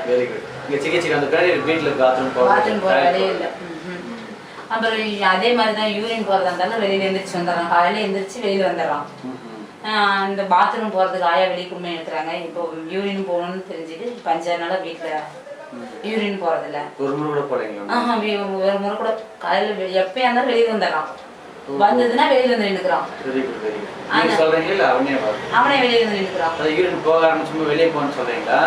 சிகிச்சைக்கு அந்த வீட்டில் பாத்ரூம் போற வேலையே இல்லை. அப்புறம் அதே மாதிரி தான் யூரின் போறதா இருந்தாலும் வெளியில எந்திரிச்சு வந்துடுறான். காலையில எந்திரிச்சு வெளியில வந்துடுறான். இந்த பாத்ரூம் போறதுக்கு ஆயா வெளியே குடும்பம் எடுக்கிறாங்க. இப்போ யூரின் போகணும்னு தெரிஞ்சுட்டு 5 நாளா வீட்டுல யூரின் போறதில்ல. ஒரு முறை கூட போறீங்களா? ஒரு முறை கூட காலையில எப்பயா இருந்தாலும் வெளியில வந்துடுறான். வந்ததுன்னா வெளியில வந்து நின்னுக்கிறான். அவனே வெளியில வந்து நின்னுக்கிறான். யூரின் போக ஆரம்பிச்சு வெளியே போன்னு சொல்றீங்களா?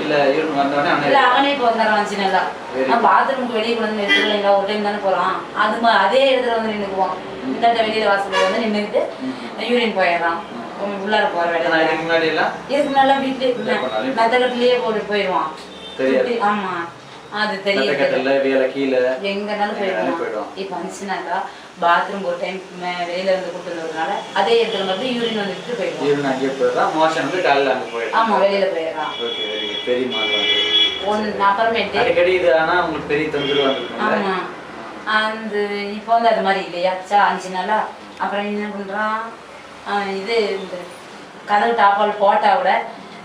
இல்ல யூரின் வந்தவனே அவனே போந்துடுறான். சின்னதா பாத்ரூமுக்கு வெளியே வந்து நிறுத்துறீங்களா? ஒரு டைம் தானே போறான். அதே இடத்துல வந்து நின்னுக்குவான். இந்த வெளியில வாசல் வந்து நின்னுக்கிட்டு யூரின் போயிடுறான். உள்ளார போற வேலை. இதுக்கு முன்னாடி வீட்டுல மெத்தகட்டிலேயே போட்டு போயிடுவான். ஆமா அது தெரியல. எங்கனாலும் போயிடுவான். இப்ப வந்துச்சுனாக்கா பாத்ரூம் ஒரு டைம் வெளியில இருந்து கூட்டு வந்ததுனால அதே இடத்துல வந்து யூரின் வந்துட்டு போயிடுவான். ஆமா வெளியில போயிடுறான். அப்புறமேட்டு ஆமா அந்த இப்போ வந்து அது மாதிரி இல்லையா 5 நாளா. அப்புறம் என்ன பண்றான், இது இந்த கதவு டாப்பால் போட்டா கூட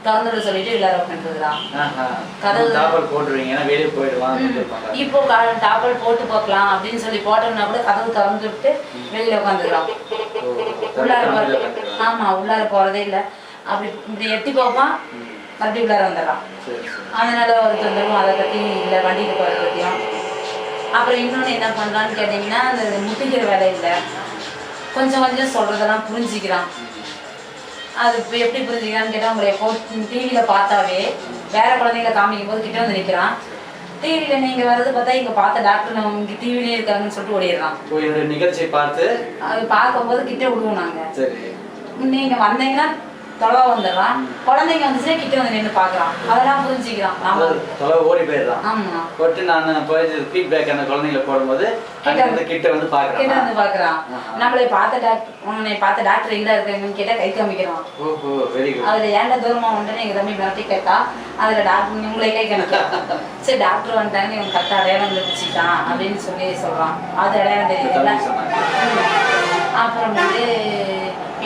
திறந்துட சொல்லிட்டு எல்லாரும் உட்காந்துருக்குறான். கதவு இப்போ டாப்பால் போட்டு பார்க்கலாம் அப்படின்னு சொல்லி போட்டோம்னா கூட கதவு திறந்து விட்டு வெளியில உட்காந்துக்கிறான். உள்ளார போறது ஆமா உள்ளார போறதே இல்லை. அப்படி இப்படி எட்டி பார்ப்பான், மறுபடியும் உள்ளார வந்துடுறான். அதனால ஒரு தொந்தரவும் அதை பத்தி இல்லை. வண்டிக்கு போறதை பத்தியும். அப்புறம் இன்னொன்று என்ன பண்றான்னு கேட்டீங்கன்னா, அந்த முட்டிக்கிற வேலை இல்லை. கொஞ்சம் கொஞ்சம் சொல்றதெல்லாம் புரிஞ்சுக்கிறான். அது இப்போ எப்படி புரிஞ்சுக்கிறான்னு கேட்டால், உங்களை எப்போ டிவியில் பார்த்தாவே வேற குழந்தைங்களை காமிக்கும் போது கிட்ட வந்து நிற்கிறான். டிவியில் நீங்கள் வர்றது பார்த்தா இங்கே பார்த்த டாக்டர் நம்ம இங்கே டிவிலே இருக்காங்கன்னு சொல்லிட்டு ஓடிடுறான். நிகழ்ச்சியை பார்த்து அது பார்க்கும்போது கிட்ட விடுவோம் நாங்கள். நீங்கள் வந்தீங்கன்னா தொலைவா வந்துடுறான். குழந்தைங்க வந்துச்சுன்னா கிட்ட வந்து நின்று பார்க்குறான். அதெல்லாம் புரிஞ்சுக்கிறான். தொலைவா ஓடி போயிடுறான். ஆமா போட்டு நான் போய் ஃபீட்பேக் அந்த குழந்தைங்களை போடும்போது கிட்ட வந்து பார்க்குறான். நம்மளை பார்த்த டாக்டர் எங்கே இருக்காங்கன்னு கேட்டால் கை காமிக்கிறான். அதில் ஏன்டா தூரமாக வந்துட்டு எங்கள் தம்பி மிரட்டி கேட்டா அதில் டாக்டர் உங்களை கை காமிக்கிறான். சரி டாக்டர் வந்துட்டாங்கன்னு இவன் கரெக்டாக அடையாளம் கண்டுபிடிச்சிட்டான் அப்படின்னு சொல்லி சொல்கிறான். அது அடையாளம் தெரியல. அப்புறம் வந்து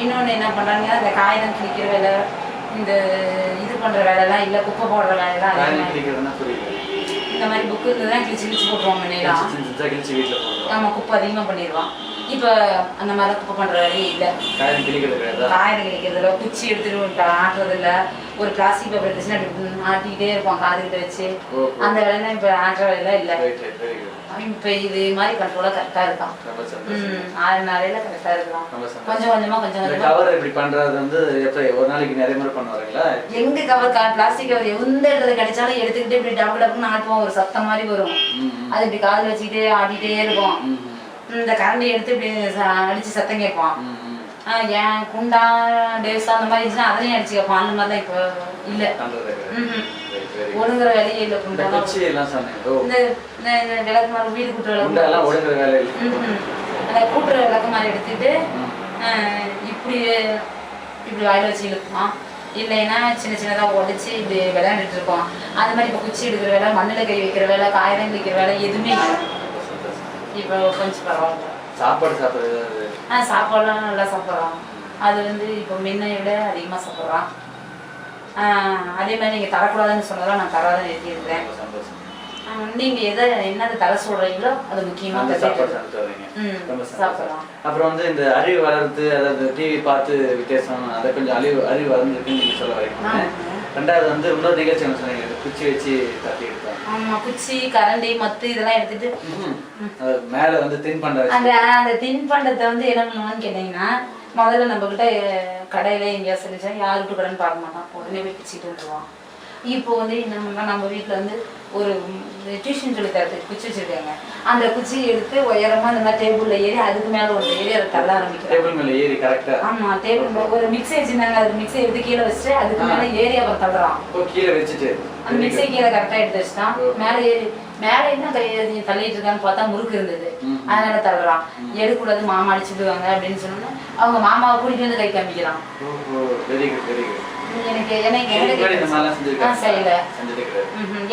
இன்னொன்று என்ன பண்ணுறாங்கன்னா, இந்த காகிதம் கிழிக்கிற வேலை, இந்த இது பண்ணுற வேலைலாம் இல்லை, குப்பை போடுற வேலைலாம் இந்த மாதிரி புக்கு இருந்ததுதான் கிழிச்சு போட்டுருவாங்க. முன்னேலாம் ஆமாம் குப்பை அதிகமாக பண்ணிடுவான். இப்போ அந்த மாதிரிலாம் குப்பை பண்ணுற வேலையே இல்லை. காகிதம் கிழிக்கிறதுல குச்சி எடுத்துட்டு ஆட்டுறதில்ல. ஒரு பிளாஸ்டிக் பேப்பர் இருந்துச்சுன்னா அப்படி ஆட்டிக்கிட்டே இருப்பான் காதுகிட்ட வச்சு. அந்த வேலைலாம் இப்போ ஆட்டுற வேலையெல்லாம் இல்லை. இப்போ இது மாதிரி கண்ட்ரோலாக கரெக்டாக இருக்கான். 6 நாளையில கரெக்டாக இருக்கான். கொஞ்சம் கொஞ்சமாக இப்படி பண்ணுறது வந்து ஒரு நாளைக்கு நிறைய முறை பண்ணுவாங்களா? எங்கே கவர் பிளாஸ்டிக் கவர் எந்த இடத்துல கிடைச்சாலும் எடுத்துக்கிட்டு இப்படி டபுள் டபுள்னு ஆட்டுவோம். ஒரு சத்தம் மாதிரி வரும். அது இப்படி காதில் வச்சுக்கிட்டே ஆட்டிகிட்டே இருக்கும். இந்த கரண்டி எடுத்து இப்படி அடித்து சத்தம் கேட்பான். ஏன் குண்டா டேவ்ஸா அந்த மாதிரி இருந்துச்சுன்னா அதையும் அடிச்சு கேட்பான். அந்த மாதிரிலாம் இப்போ இல்லை. ஒழுங்குற வேலையே இல்லை. இந்த விளக்கு மாதிரி வீடு கூட்டுற அந்த கூட்டுற விளக்கு மாதிரி எடுத்துட்டு இப்படி இப்படி வாயில வச்சு இழுப்பான். இல்லைன்னா சின்ன சின்னதாக உடச்சி இப்படி விளையாண்டுட்டு இருப்பான். அந்த மாதிரி இப்போ குச்சி எடுக்கிற வேலை, மண்ணில் கை வைக்கிற வேலை, காகிதம் கிழிக்கிற வேலை எதுவுமே இல்லை. இப்போ கொஞ்சம் பரவாயில்ல. சாப்பாடு சாப்பிட்றது சாப்பாடுலாம் நல்லா சாப்பிட்றான். அது வந்து இப்போ முன்னைய விட அதிகமாக சாப்பிட்றான். அதே மாதிரி நீங்கள் தரக்கூடாதுன்னு சொன்னதெல்லாம் நான் தராத நிறுத்தியிருக்கிறேன். நீங்கள் என்னது தர சொல்கிறீங்களோ அது முக்கியமாக சாப்பிட்றான். அப்புறம் வந்து இந்த அறிவு வளர்த்து, அதாவது டிவி பார்த்து வித்தியாசம், அதை கொஞ்சம் அறிவு வளர்ந்துருக்குன்னு நீங்கள் சொல்ல வரீங்க. ரெண்டாவது வந்து இன்னொரு நிகழ்ச்சி என்ன சொன்னீங்க, குச்சி வச்சு தட்டி எடுத்தாங்க. ஆமா, குச்சி கரண்டி மத்து இதெல்லாம் எடுத்துட்டு மேல வந்து தின்பண்டம் அந்த தின்பண்டத்தை வந்து என்ன பண்ணுவான்னு கேட்டீங்கன்னா, முதல்ல நம்ம கிட்ட கடையில எங்கேயா சொல்லிச்சா யாருக்கு கடன் பார்க்க மாட்டான், உடனே போய் பிச்சுட்டு வந்துடுவான். இப்போ வந்து என்ன பண்ணா, நம்ம வீட்டில் வந்து ஒரு டியூஷன் சொல்லி தரத்துக்கு குச்சி வச்சுருக்காங்க. அந்த குச்சியை எடுத்து உயரமாக இந்த மாதிரி டேபிளில் ஏறி அதுக்கு மேலே ஒரு ஏறி அதை தள்ள ஆரம்பிக்கிறோம். டேபிள் மேலே ஏறி கரெக்டாக. ஆமாம், டேபிள் ஒரு மிக்ஸி வச்சுருந்தாங்க, அது மிக்ஸி எடுத்து கீழே வச்சுட்டு அதுக்கு மேலே ஏறி அப்புறம் தள்ளுறான். கீழே வச்சுட்டு அந்த மிக்ஸி கீழே கரெக்டாக எடுத்து வச்சுட்டான். மேலே ஏறி மேலே என்ன தள்ளிட்டு இருக்கான்னு பார்த்தா முறுக்கு இருந்தது, அதனால தள்ளுறான். எடுக்கூடாது, மாமா அடிச்சுடுவாங்க அப்படின்னு சொன்னோன்னா அவங்க மாமாவை கூட்டிட்டு வந்து கை காமிக்கிறான். எனக்கு செய்யல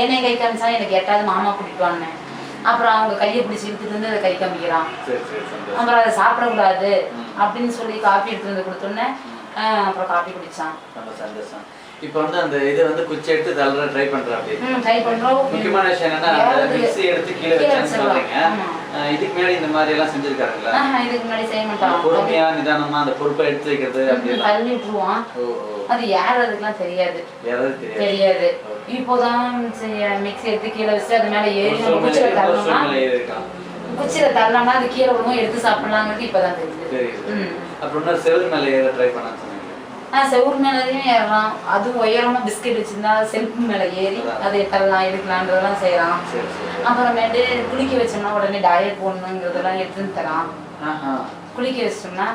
என்னை கை காமிச்சா எனக்கு எட்டாவது மாமா கூட்டிட்டு. அப்புறம் அவங்க கையை பிடிச்சி இழுத்துட்டு வந்து அதை கை காமிக்கிறான். அப்புறம் அதை சாப்பிடக்கூடாது அப்படின்னு சொல்லி காஃபி எடுத்துட்டு வந்து கொடுத்தோன்னே அப்புறம் காஃபி குடிச்சான். இப்போ வந்து அந்த இது வந்து குச்சி எடுத்து தள்ளற ட்ரை பண்றோம். அப்படி ட்ரை பண்றோம். முக்கியமான விஷயம் என்னன்னா, அந்த மிக்ஸி எடுத்து கீழே வச்சேன்னு சொல்றீங்க. இதுக்கு மேல இந்த மாதிரி எல்லாம் செஞ்சிருக்காருல்ல? இதுக்கு முன்னாடி செய்ய மாட்டான். பொறுமையா நிதானமா அந்த பொறுப்பை எடுத்து வைக்கிறது அப்படி தள்ளி விட்டுருவான். அது ஏறதுக்குலாம் தெரியாது. இப்போதான் மிக்ஸி எடுத்து கீழே வச்சு அது மேல ஏறி குச்சியில தள்ளணும்னா அது கீழே விடுவோம், எடுத்து சாப்பிடலாங்கிறது இப்பதான் தெரியுது. அப்புறம் செவுரு மேல ஏற ட்ரை பண்ண சொன்னீங்க. செவுரு மேலேயும் ஏறலாம். அதுவும் உயரமா பிஸ்கெட் வச்சிருந்தா செல்ஃபு மேல ஏறி அதை தள்ளலாம், எடுக்கலான்றதெல்லாம் செய்யலாம். அப்புறமேட்டு குளிக்க வச்சோம்னா உடனே டயட் போடணுங்கிறதெல்லாம் எடுத்துன்னு தரான். குளிக்க வச்சிட்டோம்னா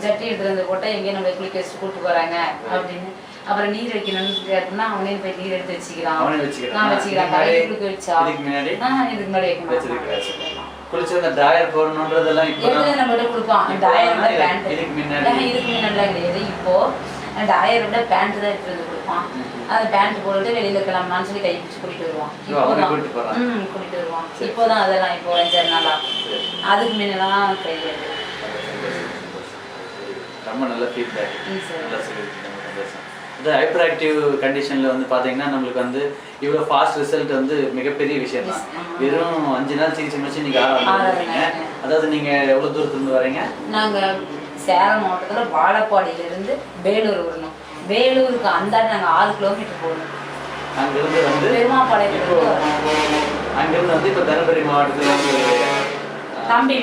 ஜட்டி எடுத்துட்டு வந்து போட்டா எங்கேயும் நம்ம குளிக்க வச்சுட்டு கூப்பிட்டு போறாங்க அப்படின்னு. அப்புறம் நீர் வைக்கணும்னு கேட்டோம்னா அவனே போய் நீர் எடுத்து வச்சுக்கிறான். நான் வச்சுக்கிறேன். தலையை குளிக்க வச்சா இதுக்கு முன்னாடி வைக்கணும். குளிச்சு டயர் போடணுன்றதெல்லாம் இப்போ நம்மகிட்ட கொடுப்பான். டயரோட பேண்ட் இதுக்கு முன்னாடிலாம் கிடையாது. இப்போ டயரோட பேண்ட் தான் எடுத்து வந்து கொடுப்பான். அந்த பேண்ட் போட்டுட்டு வெளியில கிளம்பலான்னு சொல்லி கை பிடிச்சி கூட்டிட்டு வருவான். கூட்டிட்டு வருவான். இப்போதான் அதெல்லாம் இப்போ 5 நாளா. அதுக்கு முன்னெல்லாம் கிடையாது. ரொம்ப நல்ல ஃபீட்பேக். நல்லா சொல்லியிருக்கீங்க. இந்த ஹைப்பர் ஆக்டிவ் கண்டிஷனில் வந்து பார்த்தீங்கன்னா நம்மளுக்கு வந்து இவ்வளோ ஃபாஸ்ட் ரிசல்ட் வந்து மிகப்பெரிய விஷயம் தான். வெறும் 5 நாள் சிகிச்சை முடிச்சு நீங்கள் ஆரம்பிங்க. அதாவது நீங்கள் எவ்வளோ தூரத்துலேருந்து வரீங்க? நாங்கள் சேலம் மாவட்டத்தில் வாழப்பாடியிலேருந்து வேலூர் வரணும். வேலூருக்கு அந்தாண்டு நாங்கள் 6 கிலோமீட்டர் போகணும். அங்கேருந்து வந்து பெருமாப்பாளையத்துக்கு அங்கேருந்து வந்து இப்போ தருமபுரி மாவட்டத்தில் வந்து தம்பி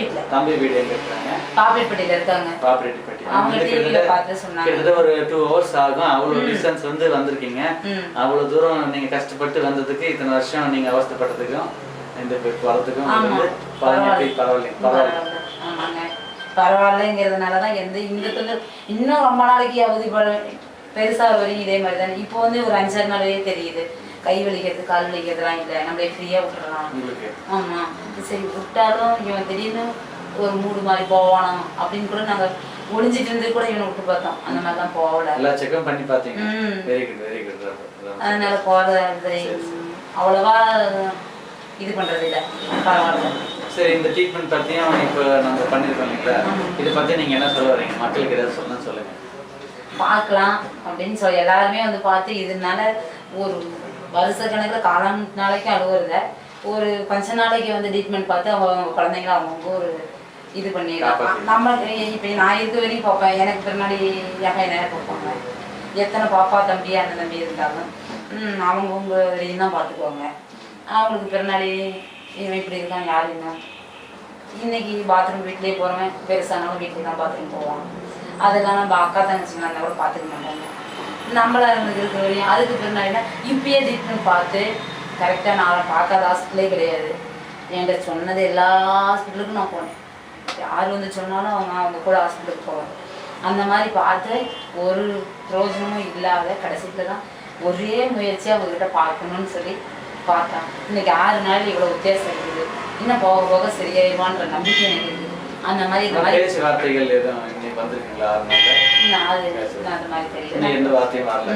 வீட்டில் எங்கே இருக்காங்க? பாப்பிரெட்டிப்பட்டியில் இருக்காங்க. பாப்பிரெட்டிப்பட்டி அவங்க டிவியில் பார்த்து சொன்னாங்க. கிட்டத்தட்ட ஒரு 2 hours ஆகும். அவ்வளோ டிஸ்டன்ஸ் வந்து வந்திருக்கீங்க. அவ்வளோ தூரம் நீங்கள் கஷ்டப்பட்டு வந்ததுக்கு, இத்தனை வருஷம் நீங்கள் அவஸ்தைப்பட்டதுக்கும் இந்த வரத்துக்கும் வந்து பரவாயில்லைங்கிறதுனால தான் இன்னும் ரொம்ப நாளைக்கு அவதி பெருசாக வரையும் இதே மாதிரி தானே. இப்போ வந்து ஒரு 5-6 நாளையே தெரியுது. கை வலிக்கிறது, கால் வலிக்கிறதுலாம் இல்லை. நம்மளே ஃப்ரீயாக விட்டுறலாம். ஆமாம், சரி விட்டாலும் இவன் திடீர்னு ஒரு மூடு மாதிரி போவானோ அப்படின்னு கூட நாங்கள் ஒளிஞ்சிட்டு இருந்து கூட இவனை விட்டு பார்த்தோம். அந்த மாதிரிலாம் போகல. எல்லாம் செக்அப் பண்ணி பார்த்தீங்க. Very good. அதனால போகிறது அவ்வளோவா இது பண்ணுறது இல்லை. பரவாயில்ல. சரி, இந்த ட்ரீட்மெண்ட் பற்றியும் இப்போ நம்ம பண்ணியிருக்கோம் இல்லைங்களா? இதை பற்றி நீங்கள் என்ன சொல்ல வரீங்க? மக்களுக்கு ஏதாவது சொல்லணும்னு சொல்லுங்கள். பார்க்கலாம் அப்படின்னு சொல்லி எல்லாருமே வந்து பார்த்து இதனால ஒரு வருஷக்கணக்கில் காலம் நாளைக்கு அழுவுறத ஒரு கொஞ்ச நாளைக்கு வந்து ட்ரீட்மெண்ட் பார்த்து அவங்க குழந்தைங்கள அவங்கவுங்க ஒரு இது பண்ணிடலாம். நம்ம இப்போ நான் இருக்க வரையும் பார்ப்பேன். எனக்கு பின்னாடி என் பையனை பார்ப்பாங்க. எத்தனை பாப்பா தம்பி அண்ணன் தம்பி இருந்தாலும் அவங்கவுங்க வரையும் தான் பார்த்துக்குவாங்க. அவங்களுக்கு பின்னாடி இவன் இப்படி இருக்கான் யார் என்ன. இன்னைக்கு பாத்ரூம் வீட்லேயே போகிறவன் பெருசானாலும் வீட்டிலே தான் பாத்ரூம் போவான். அதெல்லாம் நம்ம அக்கா தங்கச்சிங்க அந்த கூட பார்த்துக்க மாட்டாங்க. நம்மளா இருந்தது இருக்கிற வரையும் அதுக்கு பின்னாடினா இப்பயே ட்ரீட்மெண்ட் பார்த்து கரெக்டாக நான் பார்க்காத ஹாஸ்பிட்டலே கிடையாது. என்கிட்ட சொன்னது எல்லா ஹாஸ்பிட்டலுக்கும் நான் போனேன். யார் வந்து சொன்னாலும் அவங்க கூட ஹாஸ்பிட்டலுக்கு போவேன். அந்த மாதிரி பார்த்து ஒரு பிரோஜனமும் இல்லாத கடைசியில் தான் ஒரே முயற்சியாக அவங்ககிட்ட பார்க்கணும்னு சொல்லி பார்த்தேன். இன்னைக்கு 6 நாள் இவ்வளோ வித்தியாசம் இருக்குது. இன்னும் போக போக சரியாயிடுவான்ற நம்பிக்கை எனக்கு இருக்குது. அந்த மாதிரி இந்த மாதிரி வார்த்தைகள் எதுவும் இன்னைக்கு வந்திருக்கீங்களா? அந்த மாதிரி தெரியல. எந்த வார்த்தையும் வரல.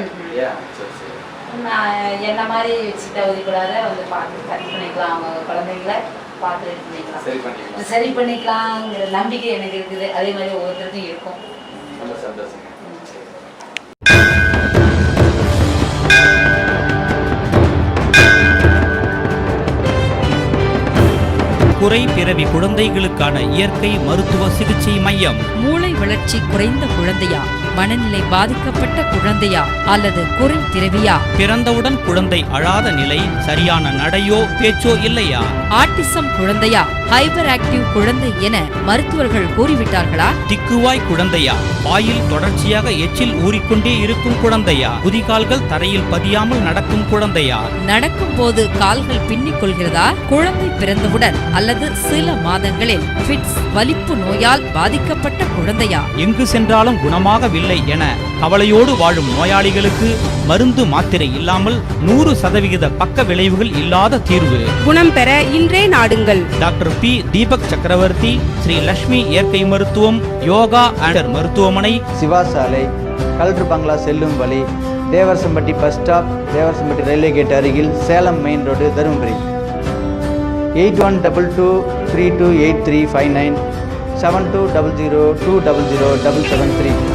நான் என்ன மாதிரி வச்சுட்டு அவதிக்கூடாத வந்து பார்த்து சரி பண்ணிக்கலாம். அவங்க குழந்தைங்கள பார்த்து இது பண்ணிக்கலாம், சரி பண்ணிக்கலாங்கிற நம்பிக்கை எனக்கு இருக்குது. அதே மாதிரி ஒவ்வொருத்தருக்கும் இருக்கும். ரொம்ப சந்தோஷம். குறை பிறவி குழந்தைகளுக்கான இயற்கை மருத்துவ சிகிச்சை மையம். மூளை வளர்ச்சி குறைந்த குழந்தையா, மனநிலை பாதிக்கப்பட்ட குழந்தையா அல்லது குறைத்திரவியா? பிறந்தவுடன் குழந்தை அழாத நிலை, சரியான நடையோ பேச்சோ இல்லையா? ஆட்டிசம் குழந்தையா, ஹைப்பர் ஆக்டிவ் குழந்தை என மருத்துவர்கள் கூறிவிட்டார்களா? திக்குவாய் குழந்தையா, வாயில் தொடர்ச்சியாக எச்சில் ஊறிக்கொண்டே இருக்கும் குழந்தையா? குதிகால்கள் தரையில் பதியாமல் நடக்கும் குழந்தையா? நடக்கும் போது கால்கள் பின்னிக் கொள்கிறதா? குழந்தை பிறந்தவுடன் அல்லது சில மாதங்களில் ஃபிட்ஸ் வலிப்பு நோயால் பாதிக்கப்பட்ட குழந்தையா? எங்கு சென்றாலும் குணமாகவில்லை என கவலையோடு வாழும் நோயாளிகளுக்கு மருந்து மாத்திரை இல்லாமல் 100% பக்க விளைவுகள் இல்லாத தீர்வு. குணம் பெற இன்றே நாடுங்கள். Doctor B. தீபக் சக்கரவர்த்தி, ஸ்ரீ லட்சுமி இயற்கை மருத்துவம், யோகா அண்ட் மருத்துவமனை, சிவா சாலை, கல்ட்ரு பங்களா செல்லும் வழி, Devarasampatti bus stop, Devarasampatti railway gate அருகில், சேலம் மெயின் ரோடு, தருமபுரி. 8122328359 7200200773.